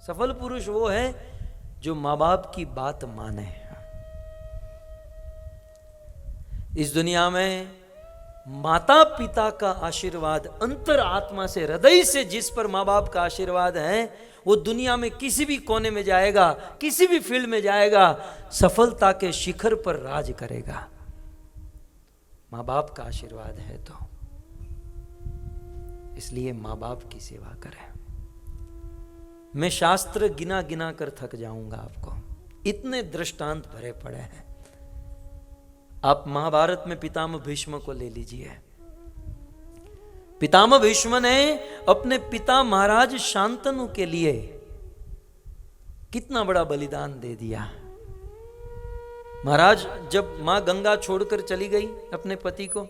सफल पुरुष वो है जो माँ बाप की बात माने। इस दुनिया में माता पिता का आशीर्वाद अंतर आत्मा से, हृदय से जिस पर माँ बाप का आशीर्वाद है, वो दुनिया में किसी भी कोने में जाएगा, किसी भी फील्ड में जाएगा, सफलता के शिखर पर राज करेगा। माँ बाप का आशीर्वाद है तो इसलिए माँ बाप की सेवा करें। मैं शास्त्र गिना गिना कर थक जाऊंगा आपको, इतने दृष्टांत भरे पड़े हैं। आप महाभारत में पितामह भीष्म को ले लीजिए। पितामह भीष्म ने अपने पिता महाराज शांतनु के लिए कितना बड़ा बलिदान दे दिया। महाराज जब मां गंगा छोड़कर चली गई अपने पति को,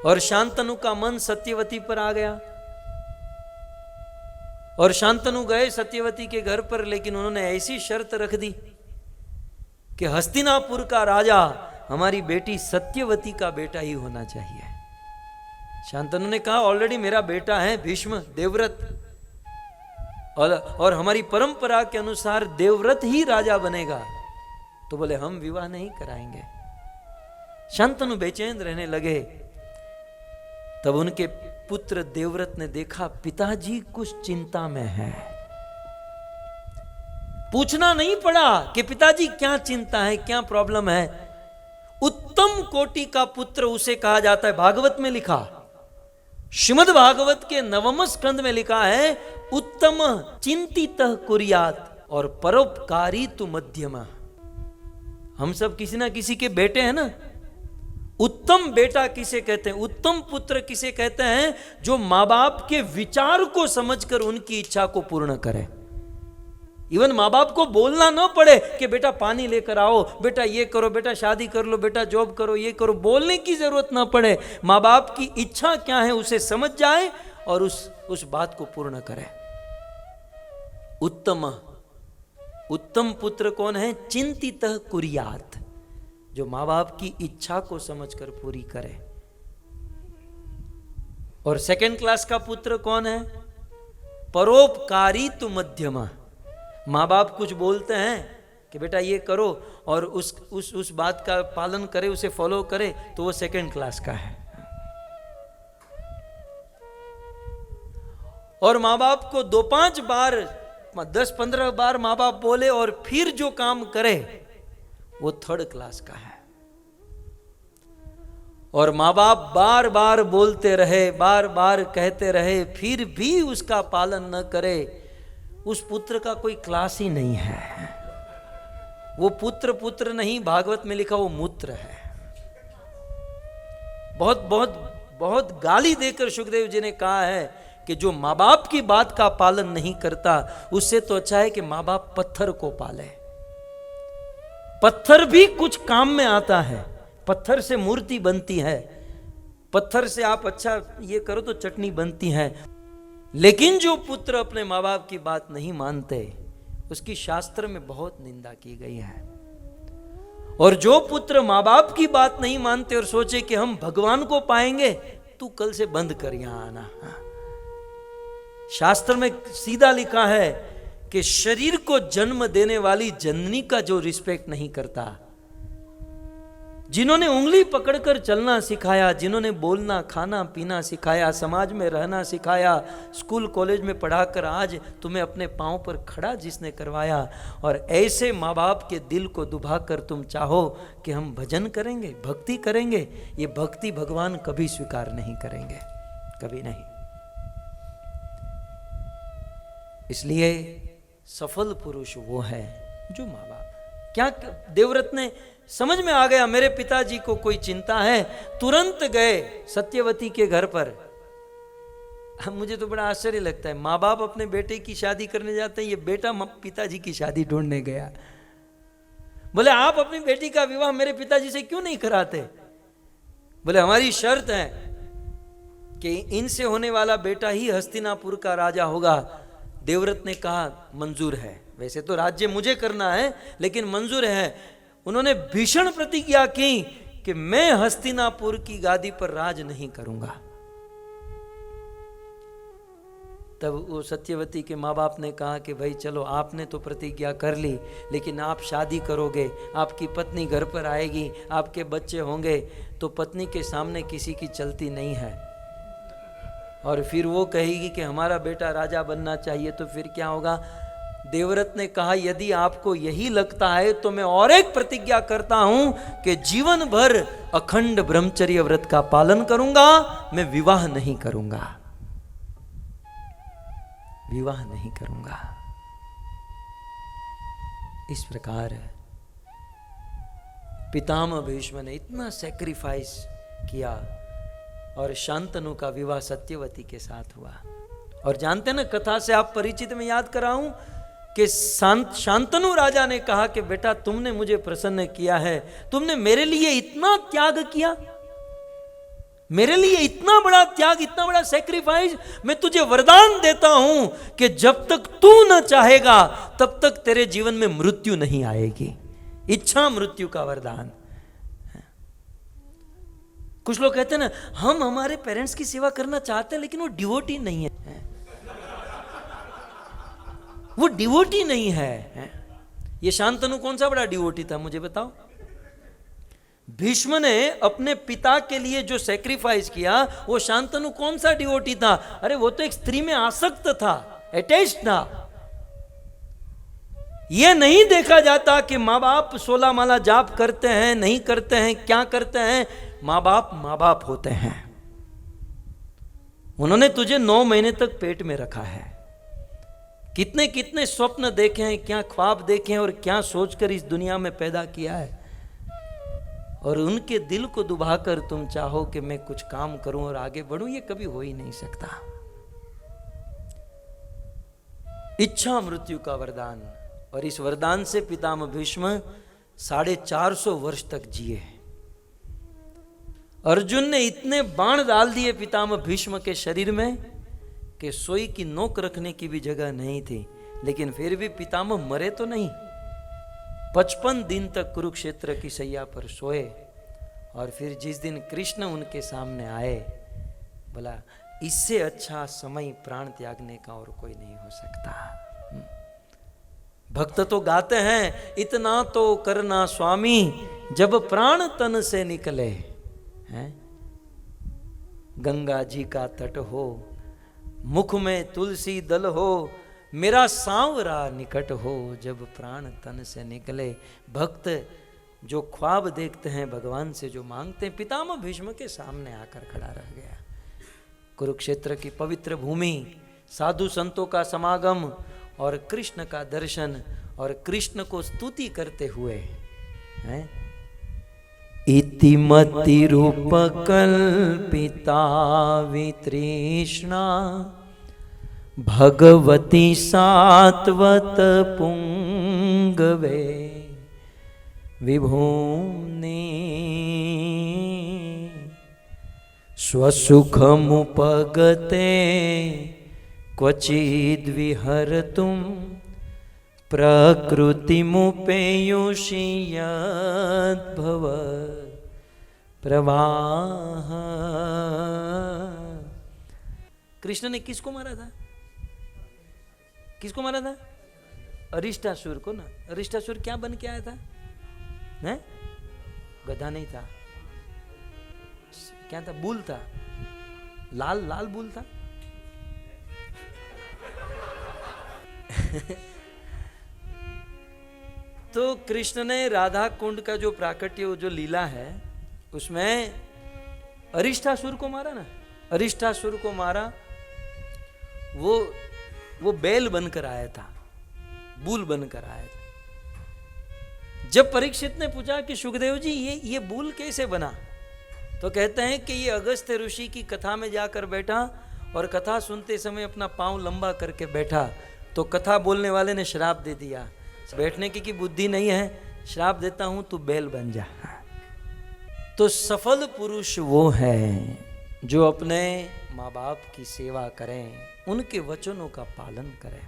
और शांतनु का मन सत्यवती पर आ गया, और शांतनु गए सत्यवती के घर पर, लेकिन उन्होंने ऐसी शर्त रख दी कि हस्तिनापुर का राजा हमारी बेटी सत्यवती का बेटा ही होना चाहिए। शांतनु ने कहा ऑलरेडी मेरा बेटा है भीष्म देवव्रत, और हमारी परंपरा के अनुसार देवव्रत ही राजा बनेगा, तो बोले हम विवाह नहीं कराएंगे। शांतनु बेचैन रहने लगे। तब उनके पुत्र देवव्रत ने देखा पिताजी कुछ चिंता में है। पूछना नहीं पड़ा कि पिताजी क्या चिंता है, क्या प्रॉब्लम है। उत्तम कोटि का पुत्र उसे कहा जाता है। भागवत में लिखा, श्रीमद् भागवत के 9वें स्कंद में लिखा है, उत्तम चिंतितः कुर्यात् और परोपकारी तु मध्यमा। हम सब किसी ना किसी के बेटे हैं ना। उत्तम बेटा किसे कहते हैं, उत्तम पुत्र किसे कहते हैं, जो माँ बाप के विचार को समझकर उनकी इच्छा को पूर्ण करे। इवन माँ बाप को बोलना ना पड़े कि बेटा पानी लेकर आओ, बेटा ये करो, बेटा शादी कर लो, बेटा जॉब करो, ये करो, बोलने की जरूरत ना पड़े। माँ बाप की इच्छा क्या है उसे समझ जाए और उस बात को पूर्ण करे। उत्तम पुत्र कौन है, चिंतितः कुर्यात्, जो माँ बाप की इच्छा को समझकर पूरी करे। और सेकंड क्लास का पुत्र कौन है, परोपकारी तु मध्यमा। माँ बाप कुछ बोलते हैं कि बेटा ये करो, और उस बात का पालन करे, उसे फॉलो करे, तो वो सेकंड क्लास का है। और माँ बाप को 2-5 बार 10-15 बार माँ बाप बोले और फिर जो काम करे वो थर्ड क्लास का है। और माँ बाप बार बार बोलते रहे, बार बार कहते रहे, फिर भी उसका पालन न करे, उस पुत्र का कोई क्लास ही नहीं है। वो पुत्र नहीं, भागवत में लिखा वो मूत्र है। बहुत बहुत बहुत गाली देकर सुखदेव जी ने कहा है कि जो माँ बाप की बात का पालन नहीं करता, उससे तो अच्छा है कि माँ बाप पत्थर को पाले। पत्थर भी कुछ काम में आता है, पत्थर से मूर्ति बनती है, पत्थर से आप अच्छा ये करो तो चटनी बनती है। लेकिन जो पुत्र अपने माँ बाप की बात नहीं मानते, उसकी शास्त्र में बहुत निंदा की गई है। और जो पुत्र माँ बाप की बात नहीं मानते और सोचे कि हम भगवान को पाएंगे, तू कल से बंद कर यहां आना। शास्त्र में सीधा लिखा है कि शरीर को जन्म देने वाली जननी का जो रिस्पेक्ट नहीं करता, जिन्होंने उंगली पकड़कर चलना सिखाया, जिन्होंने बोलना खाना पीना सिखाया, समाज में रहना सिखाया, स्कूल कॉलेज में पढ़ाकर आज तुम्हें अपने पांव पर खड़ा जिसने करवाया, और ऐसे माँ बाप के दिल को दुभाकर तुम चाहो कि हम भजन करेंगे, भक्ति करेंगे, ये भक्ति भगवान कभी स्वीकार नहीं करेंगे, कभी नहीं। इसलिए सफल पुरुष वो है जो माँ बाप, क्या देवव्रत ने समझ में आ गया मेरे पिताजी को कोई चिंता है, तुरंत गए सत्यवती के घर पर। मुझे तो बड़ा आश्चर्य लगता है, माँ बाप अपने बेटे की शादी करने जाते हैं, ये बेटा पिताजी की शादी ढूंढने गया। बोले आप अपनी बेटी का विवाह मेरे पिताजी से क्यों नहीं कराते? बोले हमारी शर्त है कि इनसे होने वाला बेटा ही हस्तिनापुर का राजा होगा। देवव्रत ने कहा मंजूर है, वैसे तो राज्य मुझे करना है लेकिन मंजूर है। उन्होंने भीषण प्रतिज्ञा की कि मैं हस्तिनापुर की गादी पर राज नहीं करूंगा। तब वो सत्यवती के माँ बाप ने कहा कि भाई चलो, आपने तो प्रतिज्ञा कर ली, लेकिन आप शादी करोगे, आपकी पत्नी घर पर आएगी, आपके बच्चे होंगे, तो पत्नी के सामने किसी की चलती नहीं है। और फिर वो कहेगी कि हमारा बेटा राजा बनना चाहिए, तो फिर क्या होगा? देवव्रत ने कहा यदि आपको यही लगता है तो मैं और एक प्रतिज्ञा करता हूं कि जीवन भर अखंड ब्रह्मचर्य व्रत का पालन करूंगा, मैं विवाह नहीं करूंगा, विवाह नहीं करूंगा। इस प्रकार पितामह भीष्म ने इतना सैक्रिफाइस किया और शांतनु का विवाह सत्यवती के साथ हुआ। और जानते ना, कथा से आप परिचित में याद कराऊं कि शांतनु राजा ने कहा कि बेटा तुमने मुझे प्रसन्न किया है, तुमने मेरे लिए इतना त्याग किया, मेरे लिए इतना बड़ा त्याग, इतना बड़ा सैक्रिफाइस, मैं तुझे वरदान देता हूं कि जब तक तू न चाहेगा तब तक तेरे जीवन में मृत्यु नहीं आएगी। इच्छा मृत्यु का वरदान। कुछ लोग कहते हैं ना, हम हमारे पेरेंट्स की सेवा करना चाहते हैं लेकिन वो डिवोटी नहीं है, वो डिवोटी नहीं है। ये शांतनु कौन सा बड़ा डिवोटी था मुझे बताओ? भीष्म ने अपने पिता के लिए जो सैक्रिफाइस किया, वो शांतनु कौन सा डिवोटी था? अरे वो तो एक स्त्री में आसक्त था, अटैच्ड था। यह नहीं देखा जाता कि माँ बाप 16 माला जाप करते हैं, नहीं करते हैं, क्या करते हैं। माँ बाप होते हैं। उन्होंने तुझे 9 महीने तक पेट में रखा है, कितने कितने स्वप्न देखे हैं, क्या ख्वाब देखे हैं और क्या सोचकर इस दुनिया में पैदा किया है। और उनके दिल को दुभाकर तुम चाहो कि मैं कुछ काम करूं और आगे बढ़ूं, ये कभी हो ही नहीं सकता। इच्छा मृत्यु का वरदान, और इस वरदान से पितामह भीष्म 450 वर्ष तक जिए। अर्जुन ने इतने बाण डाल दिए पितामह भीष्म के शरीर में कि सोई की नोक रखने की भी जगह नहीं थी, लेकिन फिर भी पितामह मरे तो नहीं। 55 दिन तक कुरुक्षेत्र की सैया पर सोए। और फिर जिस दिन कृष्ण उनके सामने आए, बोला इससे अच्छा समय प्राण त्यागने का और कोई नहीं हो सकता। भक्त तो गाते हैं, इतना तो करना स्वामी जब प्राण तन से निकले, हैं? गंगा जी का तट हो, मुख में तुलसी दल हो, मेरा सांवरा निकट हो, जब प्राण तन से निकले। भक्त जो ख्वाब देखते हैं, भगवान से जो मांगते हैं, पितामह भीष्म के सामने आकर खड़ा रह गया। कुरुक्षेत्र की पवित्र भूमि, साधु संतों का समागम और कृष्ण का दर्शन, और कृष्ण को स्तुति करते हुए, हैं? इतिमति रूप कल्पिता वितृष्णा भगवती सात्वत पुंगवे विभूने स्वसुखमुपगते क्वचिद् विहर्तुं प्रकृतिमुपेयुषि यद्भव प्रवाह। कृष्ण ने किसको मारा था? किसको मारा था? अरिष्टासुर को ना। अरिष्टासुर क्या बन के आया था? हैं? गधा नहीं था, क्या था? बुल था, लाल लाल बुल था। तो कृष्ण ने राधा कुंड का जो प्राकट्य, जो लीला है, उसमें अरिष्टासुर को मारा ना। अरिष्टासुर को मारा, वो बैल बनकर आया था, बूल बनकर आया था। जब परीक्षित ने पूछा कि सुखदेव जी ये बूल कैसे बना, तो कहते हैं कि ये अगस्त्य ऋषि की कथा में जाकर बैठा और कथा सुनते समय अपना पांव लंबा करके बैठा, तो कथा बोलने वाले ने श्राप दे दिया, बैठने की बुद्धि नहीं है, श्राप देता हूं तू बैल बन जा। तो सफल पुरुष वो है जो अपने माँ बाप की सेवा करें, उनके वचनों का पालन करें,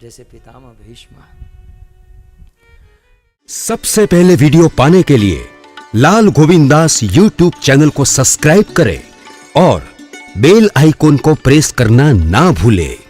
जैसे पितामह भीष्म। सबसे पहले वीडियो पाने के लिए लाल गोविंद दास YouTube चैनल को सब्सक्राइब करें और बेल आइकॉन को प्रेस करना ना भूले।